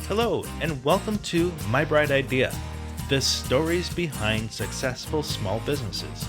Hello, and welcome to My Bright Idea, the stories behind successful small businesses.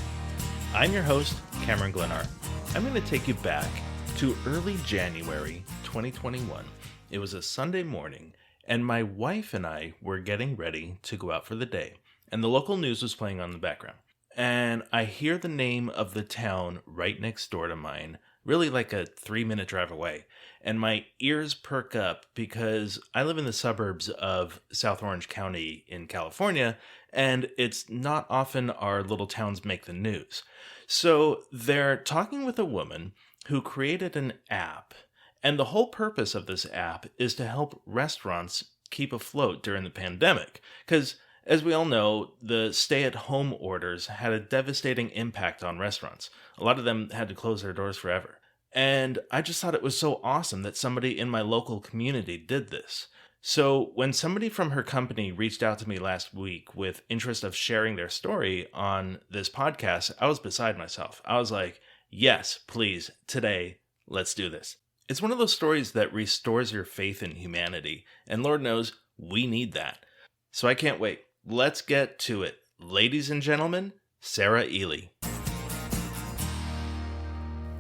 I'm your host, Cameron Glenar. I'm going to take you back to early January 2021. It was a Sunday morning, and my wife and I were getting ready to go out for the day, and the local news was playing on the background. And I hear the name of the town right next door to mine, really like a 3-minute drive away. And my ears perk up because I live in the suburbs of South Orange County in California, and it's not often our little towns make the news. So they're talking with a woman who created an app, and the whole purpose of this app is to help restaurants keep afloat during the pandemic. Because as we all know, the stay-at-home orders had a devastating impact on restaurants. A lot of them had to close their doors forever. And I just thought it was so awesome that somebody in my local community did this. So when somebody from her company reached out to me last week with interest of sharing their story on this podcast, I was beside myself. I was like, yes, please, today, let's do this. It's one of those stories that restores your faith in humanity. And Lord knows, we need that. So I can't wait. Let's get to it. Ladies and gentlemen, Sarah Eley.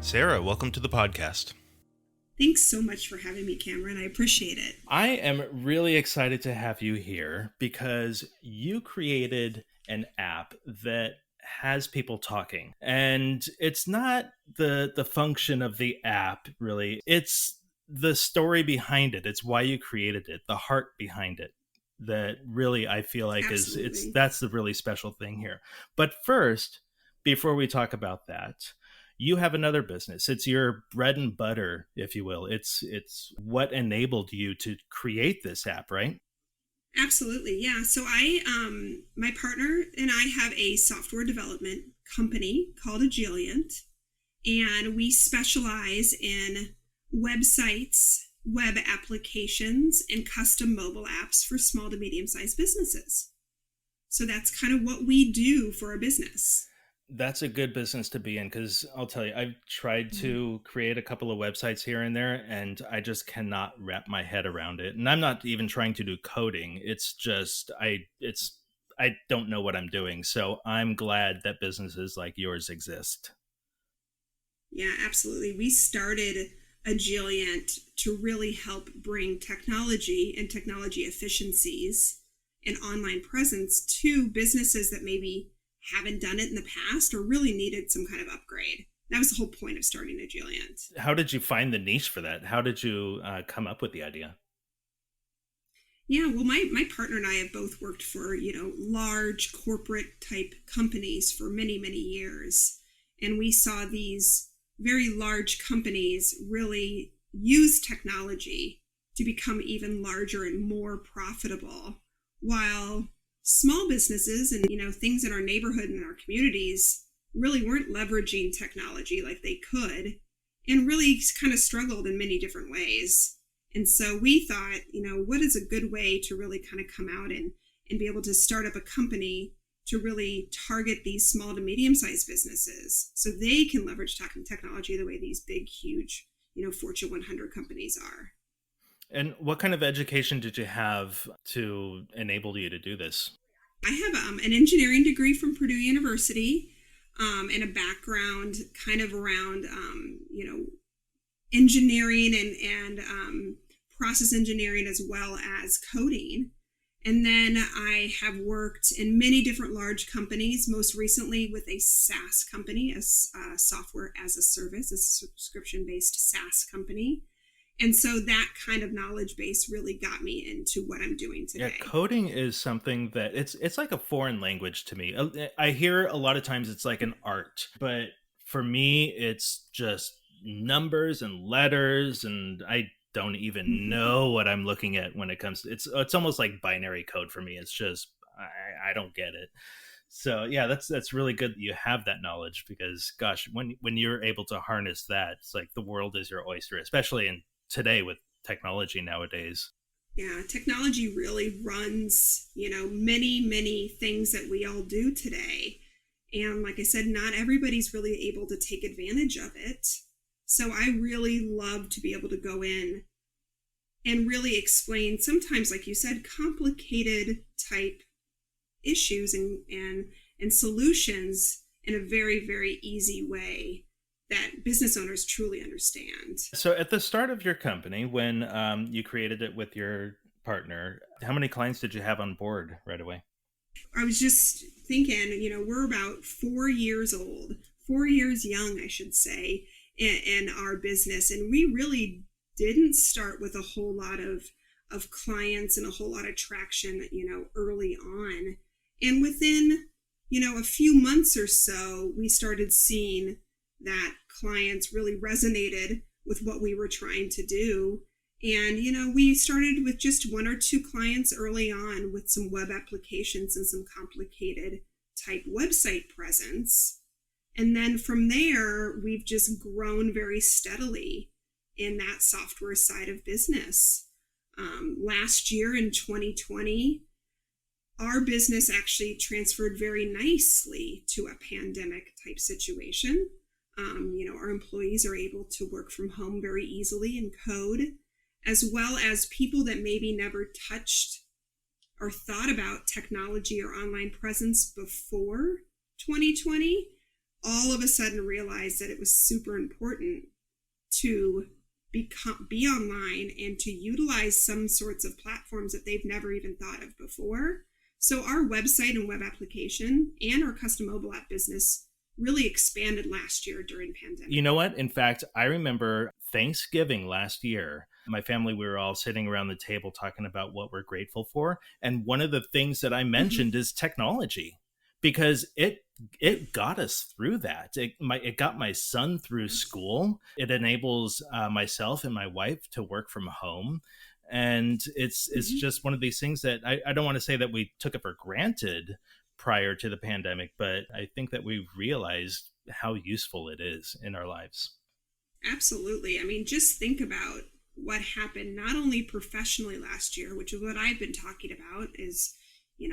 Sarah, welcome to the podcast. Thanks so much for having me, Cameron. I appreciate it. I am really excited to have you here because you created an app that has people talking. And it's not the function of the app, really. It's the story behind it. It's why you created it, the heart behind it. That really I feel like that's the really special thing here. But first, before we talk about that, you have another business. It's your bread and butter, if you will. It's what enabled you to create this app, right? Absolutely, yeah. So my partner and I have a software development company called Agileient, and we specialize in websites, web applications, and custom mobile apps for small to medium-sized businesses. So that's kind of what we do for a business. That's a good business to be in because I'll tell you, I've tried to create a couple of websites here and there, and I just cannot wrap my head around it. And I'm not even trying to do coding. It's just, I don't know what I'm doing. So I'm glad that businesses like yours exist. Yeah, absolutely. We started Agileient to really help bring technology and technology efficiencies and online presence to businesses that maybe haven't done it in the past or really needed some kind of upgrade. That was the whole point of starting Agileient. How did you find the niche for that? How did you come up with the idea? Yeah, well, my partner and I have both worked for, large corporate type companies for many, many years. And we saw these very large companies really use technology to become even larger and more profitable, while small businesses and, things in our neighborhood and our communities really weren't leveraging technology like they could and really kind of struggled in many different ways. And so we thought, what is a good way to really kind of come out and be able to start up a company to really target these small to medium-sized businesses so they can leverage technology the way these big, huge, Fortune 100 companies are. And what kind of education did you have to enable you to do this? I have an engineering degree from Purdue University and a background kind of around, engineering and process engineering as well as coding. And then I have worked in many different large companies, most recently with a SaaS company, a software as a service, a subscription-based SaaS company. And so that kind of knowledge base really got me into what I'm doing today. Yeah, coding is something that it's like a foreign language to me. I hear a lot of times it's like an art, but for me, it's just numbers and letters, and I don't even know what I'm looking at when it comes to it's almost like binary code for me. It's just I don't get it. So yeah, that's really good that you have that knowledge because gosh, when you're able to harness that, it's like the world is your oyster, especially in today with technology nowadays. Yeah, technology really runs, many, many things that we all do today. And like I said, not everybody's really able to take advantage of it. So I really love to be able to go in and really explain sometimes, like you said, complicated type issues and solutions in a very, very easy way that business owners truly understand. So at the start of your company, when you created it with your partner, how many clients did you have on board right away? I was just thinking, we're about 4 years old, 4 years young, I should say, in our business. And we really didn't start with a whole lot of clients and a whole lot of traction, early on. And within, a few months or so, we started seeing that clients really resonated with what we were trying to do. And, we started with just one or two clients early on with some web applications and some complicated type website presence. And then from there, we've just grown very steadily in that software side of business. Last year in 2020, our business actually transferred very nicely to a pandemic type situation. Our employees are able to work from home very easily and code, as well as people that maybe never touched or thought about technology or online presence before 2020, all of a sudden realized that it was super important to be online and to utilize some sorts of platforms that they've never even thought of before. So our website and web application and our custom mobile app business really expanded last year during pandemic. You know what? In fact, I remember Thanksgiving last year. My family, we were all sitting around the table talking about what we're grateful for. And one of the things that I mentioned is technology, because it got us through that. It got my son through school. It enables myself and my wife to work from home. And it's just one of these things that I don't want to say that we took it for granted prior to the pandemic, but I think that we've realized how useful it is in our lives. Absolutely. I mean, just think about what happened not only professionally last year, which is what I've been talking about, is,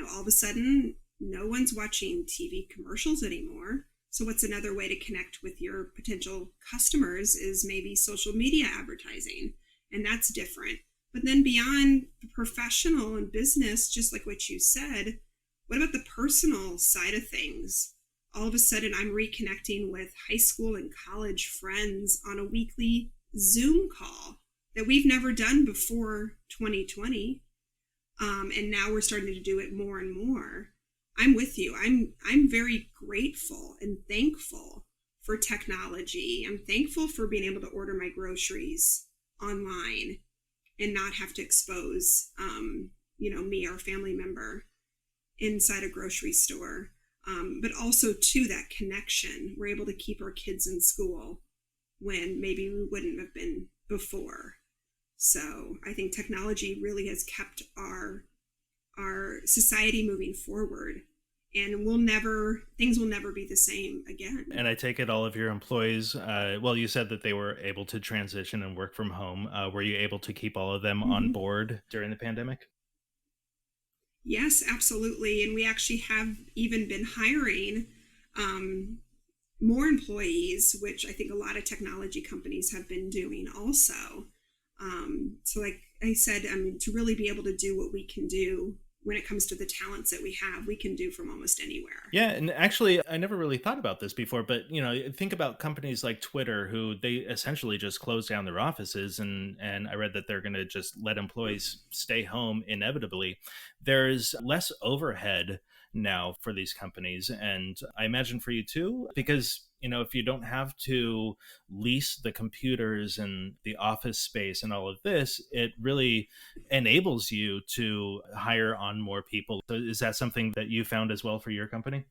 all of a sudden no one's watching TV commercials anymore. So what's another way to connect with your potential customers is maybe social media advertising, and that's different. But then beyond the professional and business, just like what you said, what about the personal side of things? All of a sudden, I'm reconnecting with high school and college friends on a weekly Zoom call that we've never done before 2020. And now we're starting to do it more and more. I'm with you. I'm very grateful and thankful for technology. I'm thankful for being able to order my groceries online and not have to expose, me or a family member inside a grocery store. But also, too, that connection. We're able to keep our kids in school when maybe we wouldn't have been before. So I think technology really has kept our society moving forward, and things will never be the same again. And I take it all of your employees, you said that they were able to transition and work from home. Were you able to keep all of them on board during the pandemic? Yes, absolutely. And we actually have even been hiring more employees, which I think a lot of technology companies have been doing also. So like I said, to really be able to do what we can do when it comes to the talents that we have, we can do from almost anywhere. Yeah, and actually, I never really thought about this before, but think about companies like Twitter, who they essentially just closed down their offices, and I read that they're going to just let employees stay home inevitably. There's less overhead now for these companies, and I imagine for you too, because if you don't have to lease the computers and the office space and all of this, it really enables you to hire on more people. So is that something that you found as well for your company?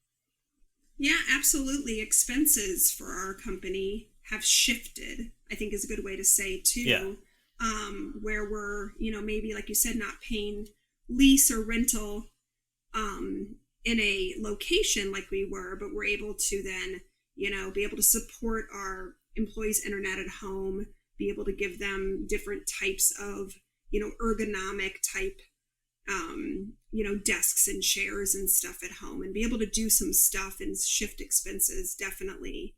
Yeah, absolutely. Expenses for our company have shifted, I think is a good way to say too. Yeah. Where we're, maybe like you said, not paying lease or rental in a location like we were, but we're able to then be able to support our employees' internet at home, be able to give them different types of, ergonomic type, desks and chairs and stuff at home, and be able to do some stuff and shift expenses definitely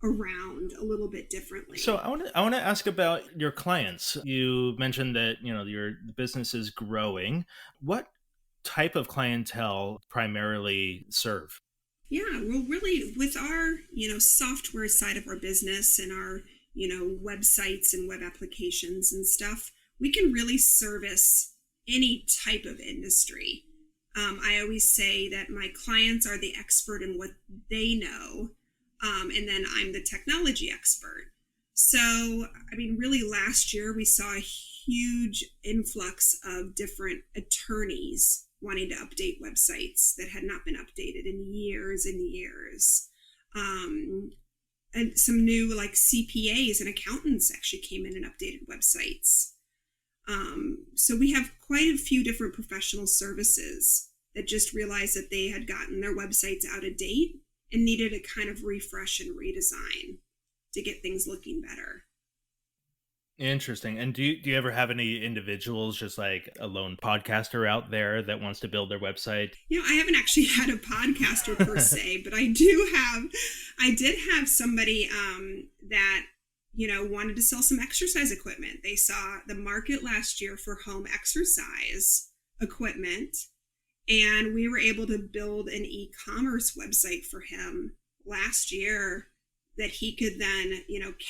around a little bit differently. So I want to ask about your clients. You mentioned that, your business is growing. What type of clientele primarily serve? Yeah, well, really, with our, software side of our business and our, websites and web applications and stuff, we can really service any type of industry. I always say that my clients are the expert in what they know, and then I'm the technology expert. So, I mean, really, last year we saw a huge influx of different attorneys wanting to update websites that had not been updated in years and years. And some new like CPAs and accountants actually came in and updated websites. So we have quite a few different professional services that just realized that they had gotten their websites out of date and needed a kind of refresh and redesign to get things looking better. Interesting. And do you ever have any individuals, just like a lone podcaster out there that wants to build their website? I haven't actually had a podcaster per se, but I did have somebody that, wanted to sell some exercise equipment. They saw the market last year for home exercise equipment, and we were able to build an e-commerce website for him last year that he could then,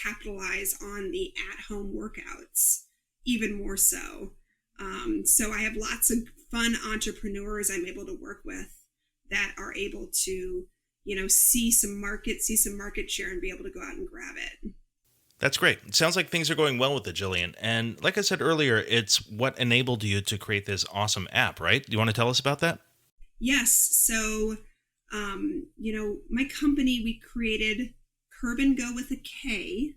capitalize on the at-home workouts even more so. So I have lots of fun entrepreneurs I'm able to work with that are able to, see some market share and be able to go out and grab it. That's great. It sounds like things are going well with Agileient. And like I said earlier, it's what enabled you to create this awesome app, right? Do you want to tell us about that? Yes. So, my company, we created Kurb and Go with a K,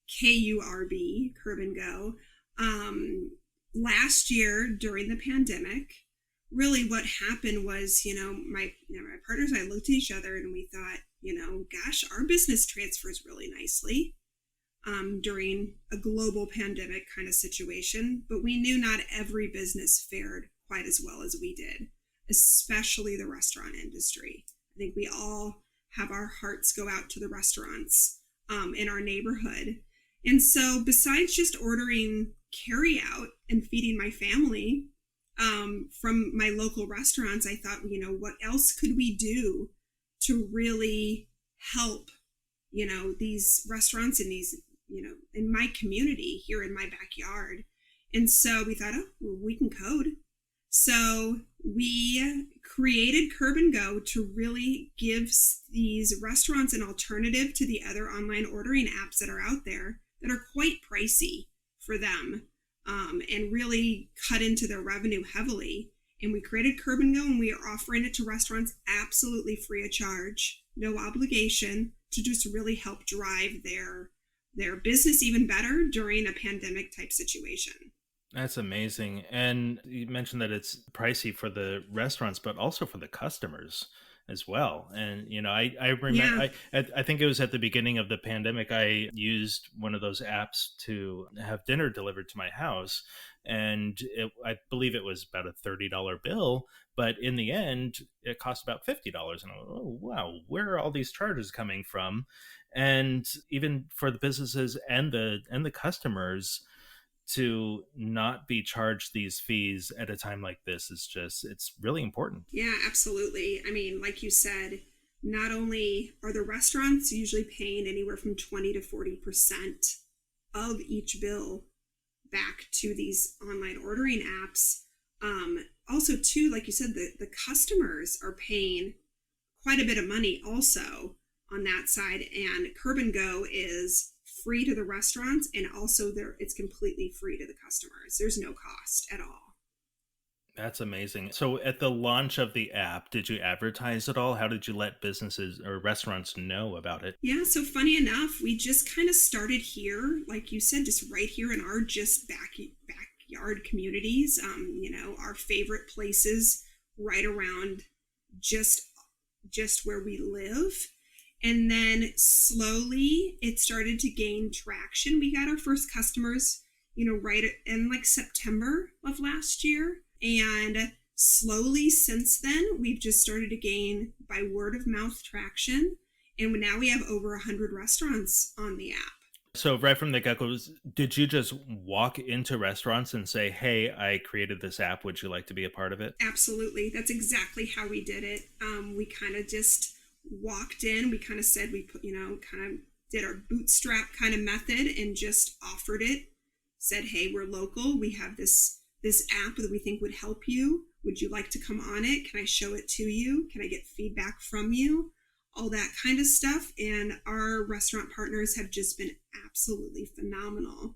KURB, Kurb and Go. Last year during the pandemic, really what happened was, my partners and I looked at each other and we thought, gosh, our business transfers really nicely during a global pandemic kind of situation. But we knew not every business fared quite as well as we did, especially the restaurant industry. I think we all have our hearts go out to the restaurants in our neighborhood. And so besides just ordering carry out and feeding my family from my local restaurants, I thought, what else could we do to really help, these restaurants in these, in my community here in my backyard. And so we thought, well, we can code. So we created Kurb and Go to really give these restaurants an alternative to the other online ordering apps that are out there that are quite pricey for them, and really cut into their revenue heavily. And we created Kurb and Go, and we are offering it to restaurants absolutely free of charge, no obligation, to just really help drive their business even better during a pandemic type situation. That's amazing. And you mentioned that it's pricey for the restaurants, but also for the customers as well. And, I remember, I think it was at the beginning of the pandemic, I used one of those apps to have dinner delivered to my house. And I believe it was about a $30 bill, but in the end, it cost about $50. And I was, oh, wow, where are all these charges coming from? And even for the businesses and the customers, to not be charged these fees at a time like this it's really important. Yeah, absolutely. I mean, like you said, not only are the restaurants usually paying anywhere from 20 to 40% of each bill back to these online ordering apps, also too, like you said, the customers are paying quite a bit of money also on that side. And Kurb and Go is free to the restaurants, and also it's completely free to the customers. There's no cost at all. That's amazing. So at the launch of the app, did you advertise it all? How did you let businesses or restaurants know about it? Yeah, so funny enough, we just kind of started here, like you said, just right here in our just backyard communities, our favorite places right around just where we live. And then slowly it started to gain traction. We got our first customers, right in like September of last year. And slowly since then, we've just started to gain by word of mouth traction. And now we have over 100 restaurants on the app. So right from the get-go, did you just walk into restaurants and say, hey, I created this app. Would you like to be a part of it? Absolutely. That's exactly how we did it. We kind of just walked in. We kind of said we put, kind of did our bootstrap kind of method and just offered it. Said, hey, we're local. We have this app that we think would help you. Would you like to come on it? Can I show it to you? Can I get feedback from you? All that kind of stuff. And our restaurant partners have just been absolutely phenomenal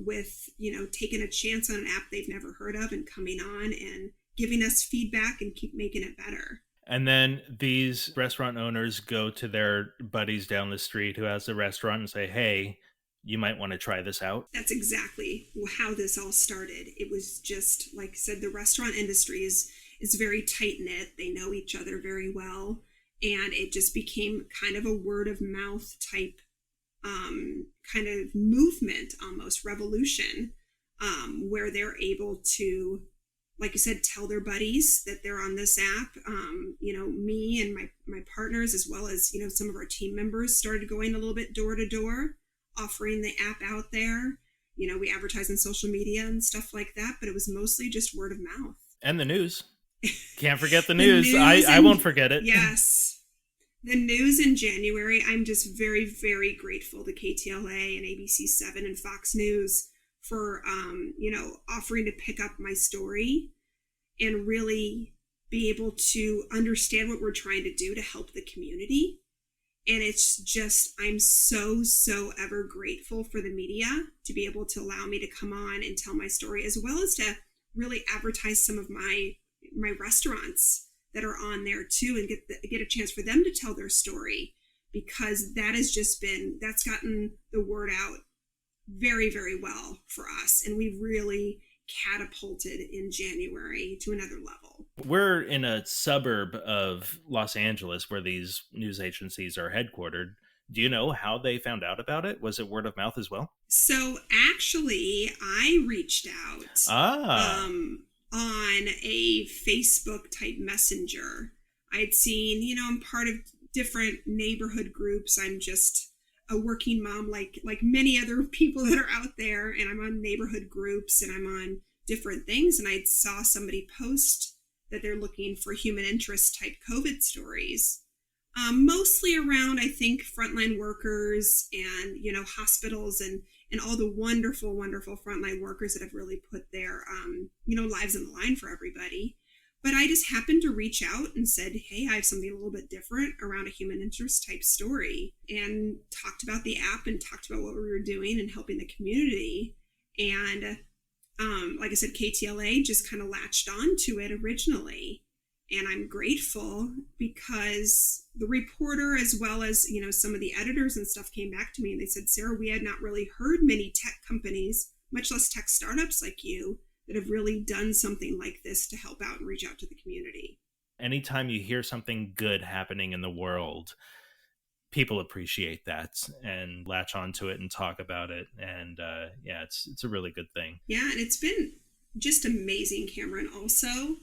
with, taking a chance on an app they've never heard of and coming on and giving us feedback and keep making it better. And then these restaurant owners go to their buddies down the street who has a restaurant and say, hey, you might want to try this out. That's exactly how this all started. It was just, like I said, the restaurant industry is very tight-knit. They know each other very well. And it just became kind of a word of mouth type kind of movement, almost revolution, where they're able to, like you said, tell their buddies that they're on this app. Me and my partners, as well as, some of our team members, started going a little bit door to door, offering the app out there. We advertise on social media and stuff like that, but it was mostly just word of mouth. And the news. Can't forget the news. I won't forget it. Yes. The news in January, I'm just very, very grateful to KTLA and ABC7 and Fox News for, offering to pick up my story and really be able to understand what we're trying to do to help the community. And it's just, I'm so, so ever grateful for the media to be able to allow me to come on and tell my story, as well as to really advertise some of my restaurants that are on there too, and get a chance for them to tell their story, because that's gotten the word out very, very well for us. And we really catapulted in January to another level. We're in a suburb of Los Angeles where these news agencies are headquartered. Do you know how they found out about it? Was it word of mouth as well? So actually, I reached out on a Facebook type messenger. I'd seen, I'm part of different neighborhood groups. I'm just a working mom like many other people that are out there, and I'm on neighborhood groups and I'm on different things. And I saw somebody post that they're looking for human interest type COVID stories, mostly around, I think, frontline workers and, hospitals and all the wonderful, wonderful frontline workers that have really put their, lives on the line for everybody. But I just happened to reach out and said, hey, I have something a little bit different around a human interest type story, and talked about the app and talked about what we were doing and helping the community. And like I said, KTLA just kind of latched on to it originally. And I'm grateful because the reporter, as well as, some of the editors and stuff, came back to me and they said, Sarah, we had not really heard many tech companies, much less tech startups like you, that have really done something like this to help out and reach out to the community. Anytime you hear something good happening in the world, people appreciate that and latch onto it and talk about it. And it's a really good thing. Yeah, and it's been just amazing, Cameron, also,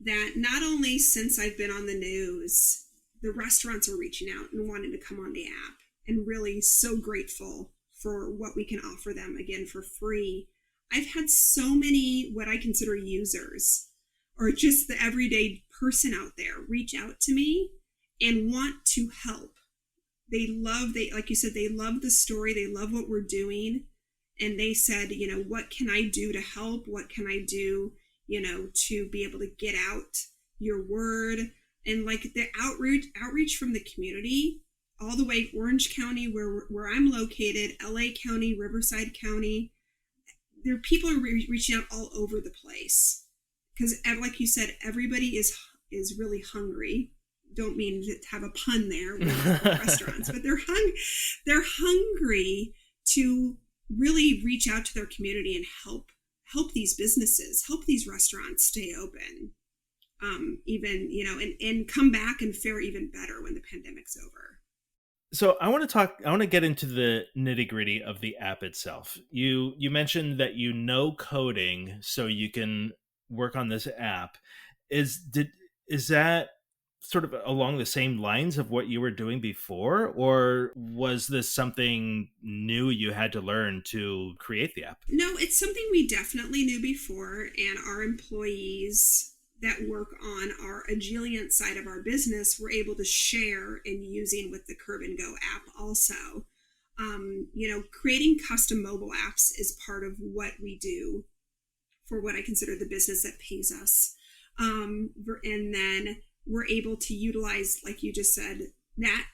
that not only since I've been on the news, the restaurants are reaching out and wanting to come on the app, and really so grateful for what we can offer them, again, for free. I've had so many what I consider users, or just the everyday person out there, reach out to me and want to help. Like you said, they love the story. They love what we're doing. And they said, what can I do to help? What can I do, to be able to get out your word? And like the outreach from the community, all the way Orange County, where I'm located, LA County, Riverside County, people are reaching out all over the place. Because like you said, everybody is really hungry. Don't mean to have a pun there with restaurants, but they're hungry to really reach out to their community and help these businesses, help these restaurants stay open, and come back and fare even better when the pandemic's over. So I want to get into the nitty gritty of the app itself. You mentioned that coding so you can work on this app. Is that sort of along the same lines of what you were doing before, or was this something new you had to learn to create the app? No, it's something we definitely knew before, and our employees that work on our Agileient side of our business were able to share in using with the Curb and Go app also. Creating custom mobile apps is part of what we do for what I consider the business that pays us. And then we're able to utilize, like you just said, that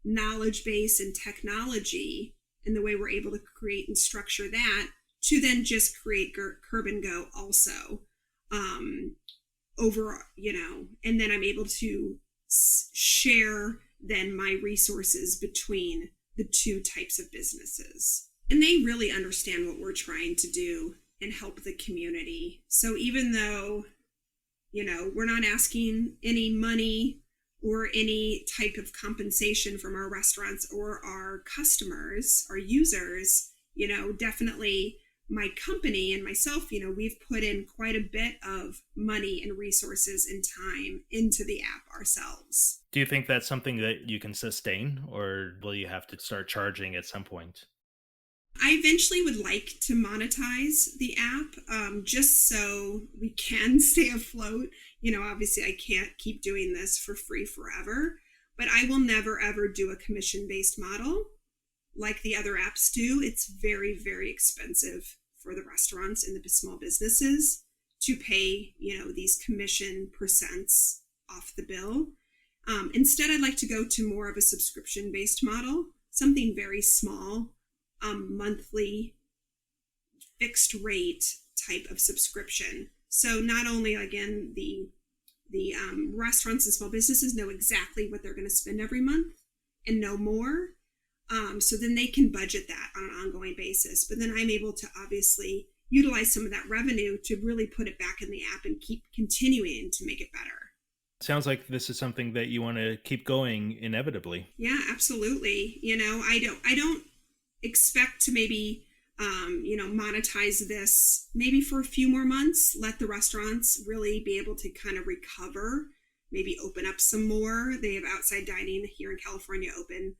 knowledge base and technology and the way we're able to create and structure that to then just create Curb and Go also and then I'm able to share then my resources between the two types of businesses. And they really understand what we're trying to do and help the community. So even though, we're not asking any money or any type of compensation from our restaurants or our customers, our users, definitely my company and myself, we've put in quite a bit of money and resources and time into the app ourselves. Do you think that's something that you can sustain, or will you have to start charging at some point? I eventually would like to monetize the app just so we can stay afloat. Obviously I can't keep doing this for free forever, but I will never ever do a commission-based model like the other apps do. It's very, very expensive for the restaurants and the small businesses to pay, these commission percents off the bill. Instead, I'd like to go to more of a subscription-based model, something very small, monthly fixed rate type of subscription. So not only, again, the restaurants and small businesses know exactly what they're going to spend every month and no more. So then they can budget that on an ongoing basis. But then I'm able to obviously utilize some of that revenue to really put it back in the app and keep continuing to make it better. Sounds like this is something that you want to keep going inevitably. Yeah, absolutely. I don't expect to maybe, monetize this maybe for a few more months, let the restaurants really be able to kind of recover, maybe open up some more. They have outside dining here in California open,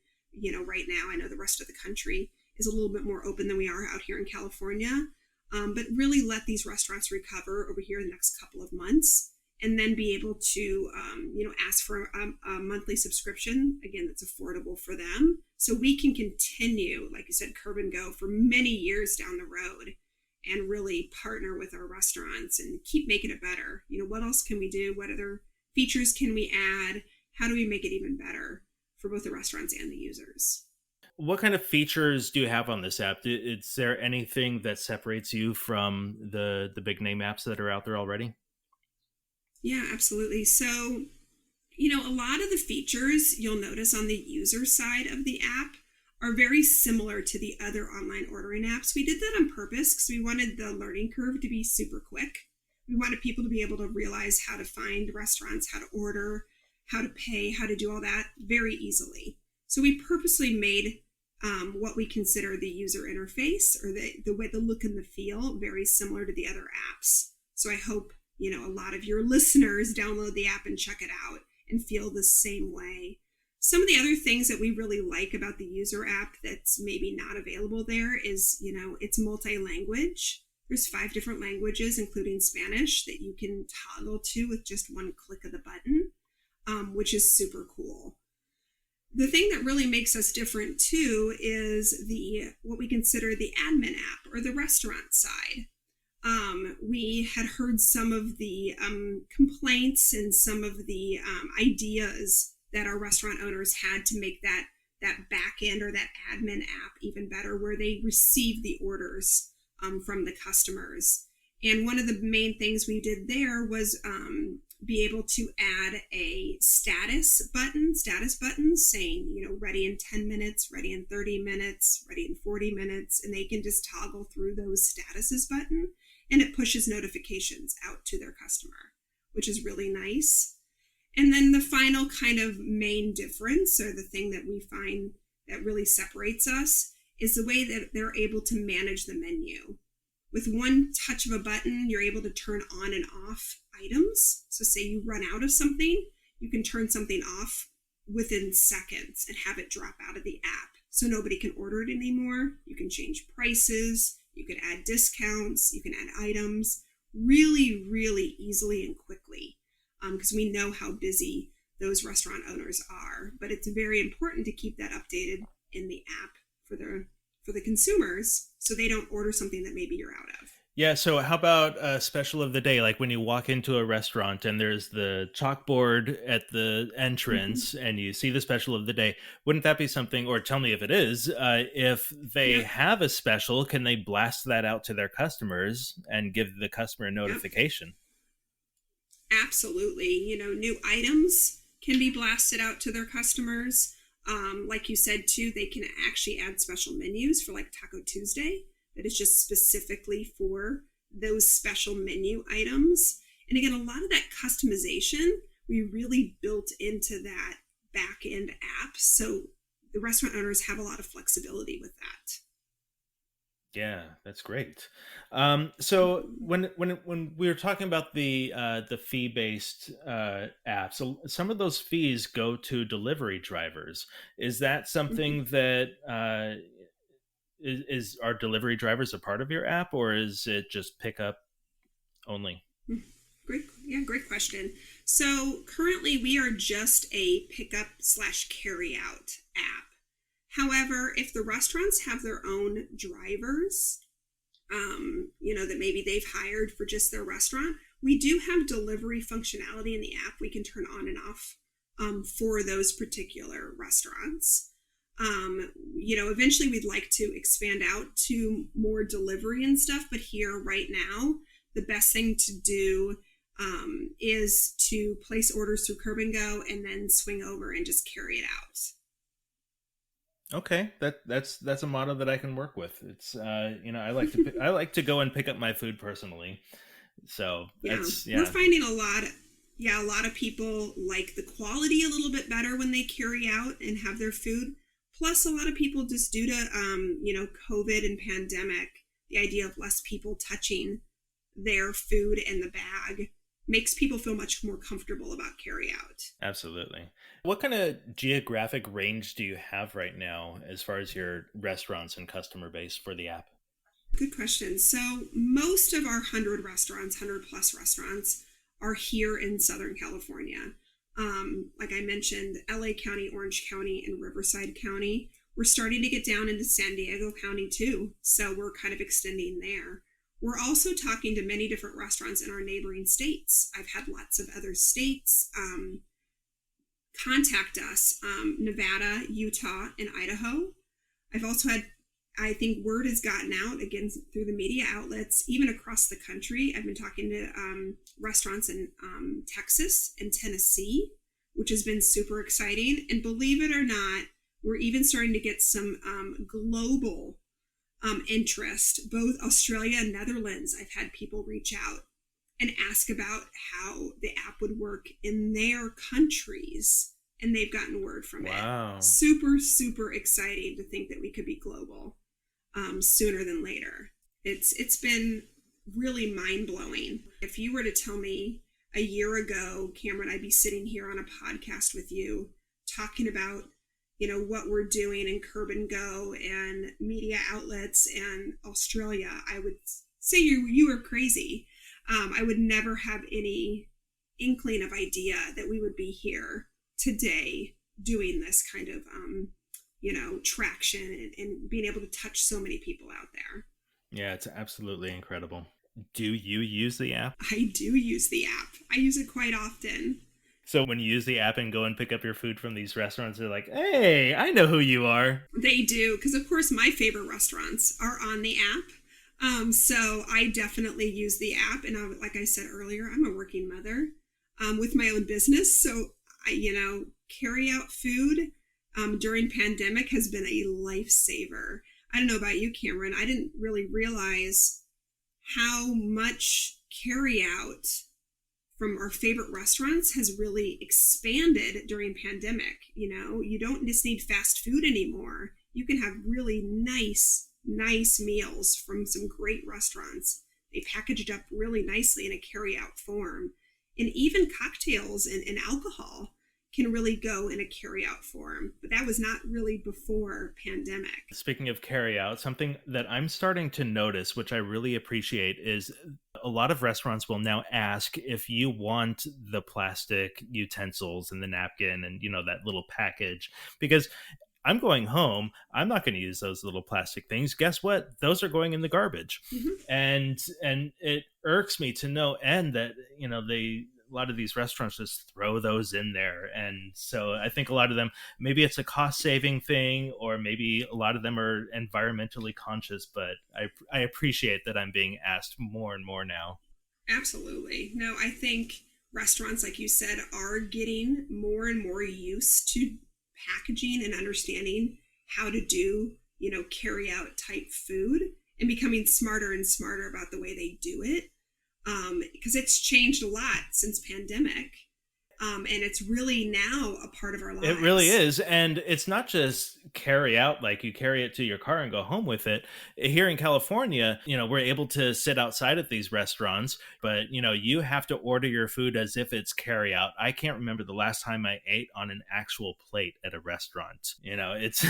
right now. I know the rest of the country is a little bit more open than we are out here in California, but really let these restaurants recover over here in the next couple of months, and then be able to, ask for a monthly subscription, again, that's affordable for them. So we can continue, like you said, Curb and Go for many years down the road and really partner with our restaurants and keep making it better. What else can we do? What other features can we add? How do we make it even better for both the restaurants and the users? What kind of features do you have on this app? Is there anything that separates you from the big name apps that are out there already? Yeah, absolutely. So, a lot of the features you'll notice on the user side of the app are very similar to the other online ordering apps. We did that on purpose because we wanted the learning curve to be super quick. We wanted people to be able to realize how to find restaurants, how to order, how to pay, how to do all that very easily. So we purposely made what we consider the user interface or the way, the look and the feel very similar to the other apps. So I hope a lot of your listeners download the app and check it out and feel the same way. Some of the other things that we really like about the user app that's maybe not available there is, it's multi-language. There's 5 different languages, including Spanish, that you can toggle to with just one click of the button, which is super cool. The thing that really makes us different too is what we consider the admin app or the restaurant side. We had heard some of the complaints and some of the ideas that our restaurant owners had to make that back end or that admin app even better, where they receive the orders from the customers. And one of the main things we did there was be able to add a status buttons saying, ready in 10 minutes, ready in 30 minutes, ready in 40 minutes, and they can just toggle through those statuses button, and it pushes notifications out to their customer, which is really nice. And then the final kind of main difference, or the thing that we find that really separates us, is the way that they're able to manage the menu. With one touch of a button, you're able to turn on and off items. So say you run out of something, you can turn something off within seconds and have it drop out of the app. So nobody can order it anymore. You can change prices. You can add discounts. You can add items really, really easily and quickly, because we know how busy those restaurant owners are. But it's very important to keep that updated in the app for the consumers, so they don't order something that maybe you're out of. Yeah, so how about a special of the day, like when you walk into a restaurant and there's the chalkboard at the entrance and you see the special of the day? Wouldn't that be something, or tell me if it is, if they have a special, can they blast that out to their customers and give the customer a notification? Absolutely. New items can be blasted out to their customers. Like you said, too, they can actually add special menus for like Taco Tuesday that is just specifically for those special menu items. And again, a lot of that customization we really built into that back end app. So the restaurant owners have a lot of flexibility with that. Yeah, that's great. So when we were talking about the fee-based apps, so some of those fees go to delivery drivers. Is that something that is are delivery drivers a part of your app, or is it just pickup only? Great question. So currently we are just a pickup/carryout app. However, if the restaurants have their own drivers, that maybe they've hired for just their restaurant, we do have delivery functionality in the app we can turn on and off for those particular restaurants. Eventually we'd like to expand out to more delivery and stuff, but here right now, the best thing to do is to place orders through Curb and Go and then swing over and just carry it out. Okay, that's a model that I can work with. It's I like to go and pick up my food personally. So we're finding a lot of people like the quality a little bit better when they carry out and have their food. Plus, a lot of people, just due to COVID and pandemic, the idea of less people touching their food in the bag makes people feel much more comfortable about carry out. Absolutely. What kind of geographic range do you have right now as far as your restaurants and customer base for the app? Good question. So most of our 100 plus restaurants are here in Southern California. Like I mentioned, LA County, Orange County, and Riverside County. We're starting to get down into San Diego County too, so we're kind of extending there. We're also talking to many different restaurants in our neighboring states. I've had lots of other states contact us, Nevada, Utah, and Idaho. I've also had, I think word has gotten out, again, through the media outlets, even across the country. I've been talking to restaurants in Texas and Tennessee, which has been super exciting. And believe it or not, we're even starting to get some global interest, both Australia and Netherlands. I've had people reach out and ask about how the app would work in their countries, and they've gotten word from it. Super, super exciting to think that we could be global sooner than later. It's been really mind-blowing. If you were to tell me a year ago, Cameron, I'd be sitting here on a podcast with you talking about what we're doing in Curb and Go and media outlets and Australia, I would say you were crazy. I would never have any inkling of idea that we would be here today doing this kind of, traction and being able to touch so many people out there. Yeah, it's absolutely incredible. Do you use the app? I do use the app. I use it quite often. So when you use the app and go and pick up your food from these restaurants, they're like, hey, I know who you are. They do, because of course my favorite restaurants are on the app. So I definitely use the app. And like I said earlier, I'm a working mother with my own business. So, carry out food during pandemic has been a lifesaver. I don't know about you, Cameron. I didn't really realize how much carry out from our favorite restaurants has really expanded during pandemic. You don't just need fast food anymore. You can have really nice meals from some great restaurants. They package it up really nicely in a carry out form. And even cocktails and alcohol can really go in a carry-out form. But that was not really before pandemic. Speaking of carry-out, something that I'm starting to notice, which I really appreciate, is a lot of restaurants will now ask if you want the plastic utensils and the napkin and, that little package. Because I'm going home, I'm not going to use those little plastic things. Guess what? Those are going in the garbage. Mm-hmm. And it irks me to no end that, a lot of these restaurants just throw those in there. And so I think a lot of them, maybe it's a cost saving thing, or maybe a lot of them are environmentally conscious, but I appreciate that I'm being asked more and more now. Absolutely. No, I think restaurants, like you said, are getting more and more used to packaging and understanding how to do, carry out type food, and becoming smarter and smarter about the way they do it. Because it's changed a lot since pandemic. And it's really now a part of our lives. It really is. And it's not just carry out, like you carry it to your car and go home with it. Here in California, we're able to sit outside at these restaurants, but, you have to order your food as if it's carry out. I can't remember the last time I ate on an actual plate at a restaurant. It's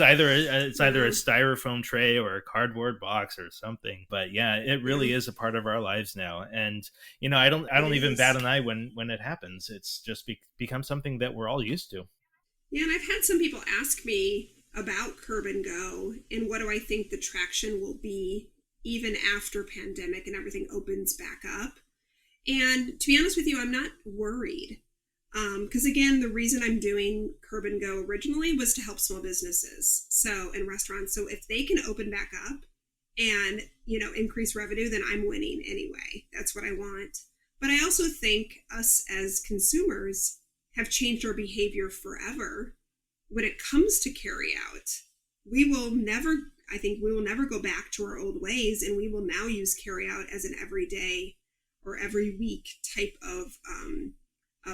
either a styrofoam tray or a cardboard box or something. But yeah, it really is a part of our lives now. And, I don't even bat an eye when it happens. It's just become something that we're all used to. Yeah, and I've had some people ask me about Curb and Go and what do I think the traction will be even after pandemic and everything opens back up. And to be honest with you, I'm not worried. Because again, the reason I'm doing Curb and Go originally was to help small businesses and restaurants. So if they can open back up and, increase revenue, then I'm winning anyway. That's what I want. But I also think us as consumers have changed our behavior forever when it comes to carry out. We will never go back to our old ways, and we will now use carry out as an everyday or every week type of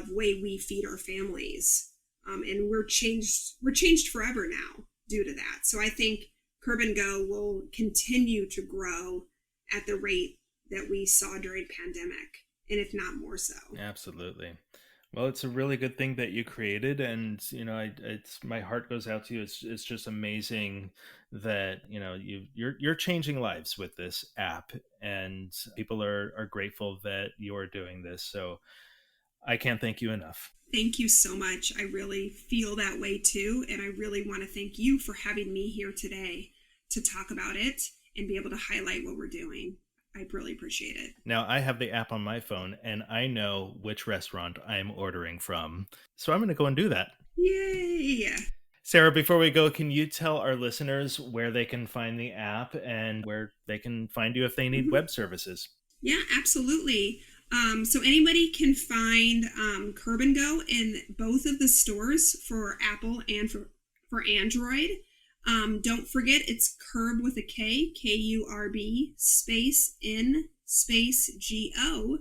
way we feed our families. And we're changed forever now due to that. So I think Curb and Go will continue to grow at the rate that we saw during pandemic, and if not more so. Absolutely. Well, it's a really good thing that you created, and it's my heart goes out to you. It's just amazing that you're changing lives with this app, and people are grateful that you're doing this. So I can't thank you enough. Thank you so much. I really feel that way too, and I really want to thank you for having me here today to talk about it and be able to highlight what we're doing. I really appreciate it. Now, I have the app on my phone, and I know which restaurant I'm ordering from. So I'm going to go and do that. Yay! Sarah, before we go, can you tell our listeners where they can find the app and where they can find you if they need web services? Yeah, absolutely. So anybody can find Curb and Go in both of the stores for Apple and for Android. Don't forget, it's Curb with a K, K-U-R-B, space N, space G-O,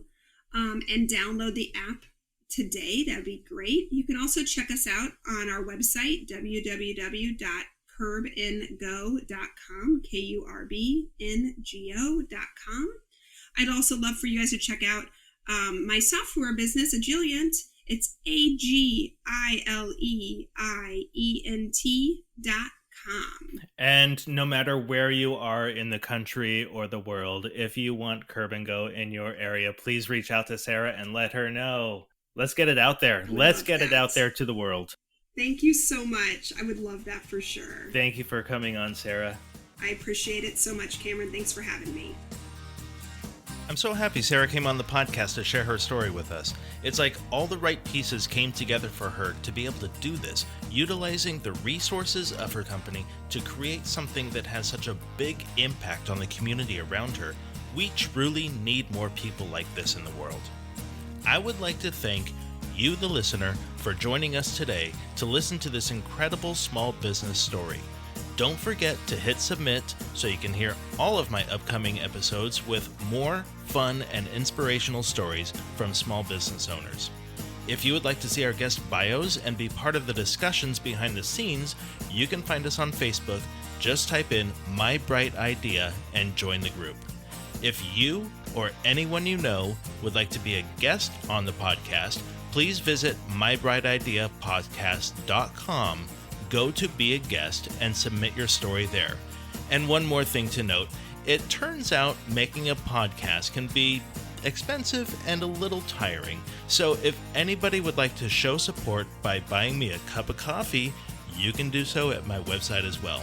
and download the app today. That'd be great. You can also check us out on our website, www.kurbngo.com, Kurbngo.com. I'd also love for you guys to check out my software business, Agileient. It's Agileient.com. And no matter where you are in the country or the world, if you want Curb and Go in your area, please reach out to Sarah and let her know. Let's get it out there. Let's get it out there to the world. Thank you so much. I would love that for sure. Thank you for coming on, Sarah. I appreciate it so much, Cameron. Thanks for having me. I'm so happy Sarah came on the podcast to share her story with us. It's like all the right pieces came together for her to be able to do this, utilizing the resources of her company to create something that has such a big impact on the community around her. We truly need more people like this in the world. I would like to thank you, the listener, for joining us today to listen to this incredible small business story. Don't forget to hit submit so you can hear all of my upcoming episodes with more fun and inspirational stories from small business owners. If you would like to see our guest bios and be part of the discussions behind the scenes, you can find us on Facebook. Just type in My Bright Idea and join the group. If you or anyone you know would like to be a guest on the podcast, please visit mybrightidea.podcast.com, go to Be a Guest, and submit your story there. And one more thing to note, it turns out making a podcast can be expensive and a little tiring. So if anybody would like to show support by buying me a cup of coffee, you can do so at my website as well.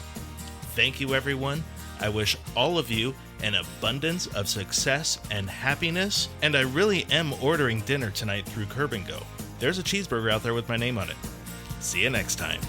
Thank you, everyone. I wish all of you an abundance of success and happiness, and I really am ordering dinner tonight through Kurb & Go. There's a cheeseburger out there with my name on it. See you next time.